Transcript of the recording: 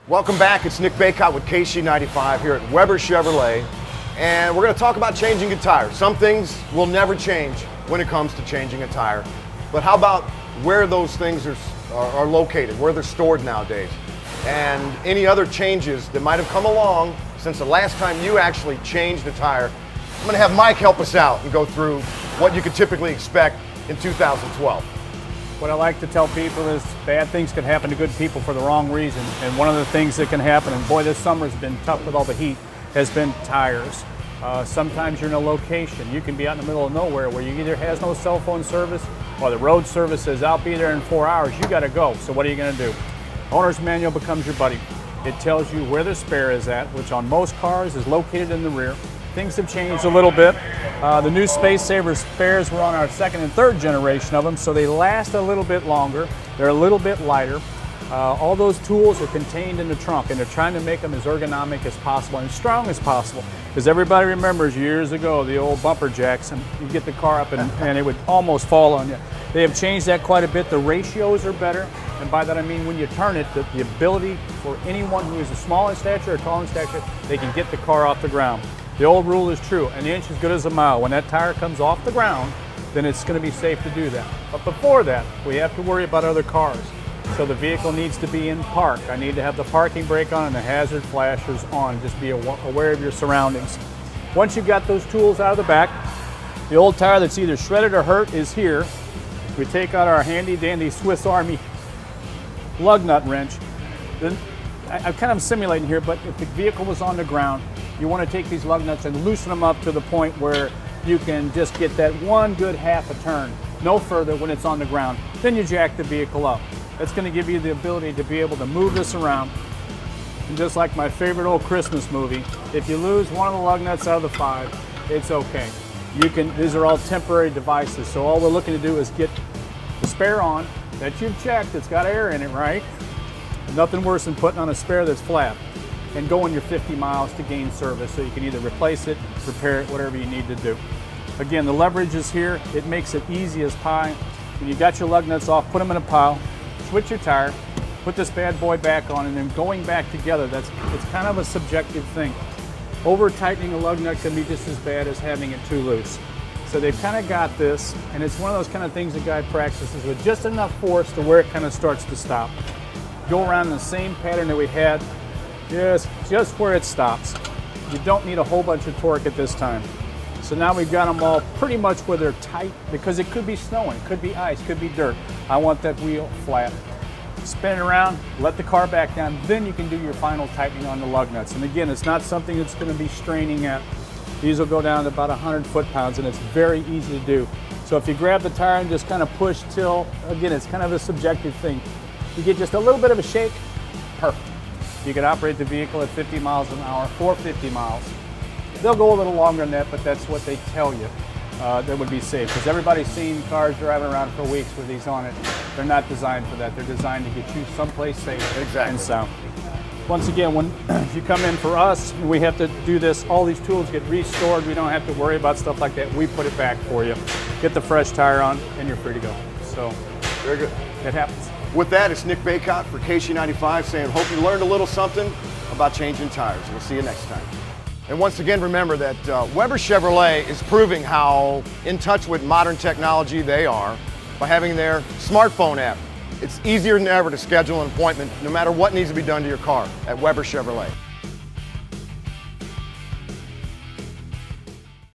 Welcome back. It's Nick Bacott with KSHE 95 here at Weber Chevrolet, and we're going to talk about changing a tire. Some things will never change when it comes to changing a tire, but how about where those things are located, where they're stored nowadays, and any other changes that might have come along since the last time you actually changed a tire. I'm going to have Mike help us out and go through what you could typically expect in 2012. What I like to tell people is bad things can happen to good people for the wrong reason. And one of the things that can happen, and boy, this summer's been tough with all the heat, has been tires. Sometimes you're in a location. You can be out in the middle of nowhere where you either has no cell phone service or the road service says, I'll be there in 4 hours. You got to go. So what are you going to do? Owner's manual becomes your buddy. It tells you where the spare is at, which on most cars is located in the rear. Things have changed a little bit. The new Space Saver spares were on our second and third generation of them, so they last a little bit longer. They're a little bit lighter. All those tools are contained in the trunk, and they're trying to make them as ergonomic as possible and as strong as possible. Because everybody remembers years ago the old bumper jacks, and you get the car up and it would almost fall on you. They have changed that quite a bit. The ratios are better, and by that I mean when you turn it, the ability for anyone who is small in stature or tall in stature, they can get the car off the ground. The old rule is true, an inch is good as a mile. When that tire comes off the ground, then it's going to be safe to do that. But before that, we have to worry about other cars. So the vehicle needs to be in park. I need to have the parking brake on and the hazard flashers on. Just be aware of your surroundings. Once you've got those tools out of the back, the old tire that's either shredded or hurt is here. We take out our handy dandy Swiss Army lug nut wrench. Then I'm kind of simulating here, but if the vehicle was on the ground, you want to take these lug nuts and loosen them up to the point where you can just get that one good half a turn, no further when it's on the ground. Then you jack the vehicle up. That's going to give you the ability to be able to move this around. And just like my favorite old Christmas movie, if you lose one of the lug nuts out of the 5, it's okay. These are all temporary devices, so all we're looking to do is get the spare on that you've checked, it's got air in it, right? Nothing worse than putting on a spare that's flat and going your 50 miles to gain service, so you can either replace it, repair it, whatever you need to do. Again, the leverage is here. It makes it easy as pie. When you got your lug nuts off, put them in a pile, switch your tire, put this bad boy back on, and then going back together, it's kind of a subjective thing. Over tightening a lug nut can be just as bad as having it too loose. So they've kind of got this, and it's one of those kind of things a guy practices with just enough force to where it kind of starts to stop. Go around in the same pattern that we had, just where it stops. You don't need a whole bunch of torque at this time. So now we've got them all pretty much where they're tight, because it could be snowing, could be ice, could be dirt. I want that wheel flat. Spin it around, let the car back down, then you can do your final tightening on the lug nuts. And again, it's not something that's going to be straining at. These will go down to about 100 foot-pounds, and it's very easy to do. So if you grab the tire and just kind of push till, again, it's kind of a subjective thing. You get just a little bit of a shake, perfect. You can operate the vehicle at 50 miles an hour for 50 miles. They'll go a little longer than that, but that's what they tell you that would be safe. Because everybody's seen cars driving around for weeks with these on it. They're not designed for that. They're designed to get you someplace safe and sound. Once again, when you come in for us, we have to do this. All these tools get restored. We don't have to worry about stuff like that. We put it back for you. Get the fresh tire on, and you're free to go. So, very good. It happens. With that, it's Nick Bacott for KSHE 95 saying, hope you learned a little something about changing tires. We'll see you next time. And once again, remember that Weber Chevrolet is proving how in touch with modern technology they are by having their smartphone app. It's easier than ever to schedule an appointment no matter what needs to be done to your car at Weber Chevrolet.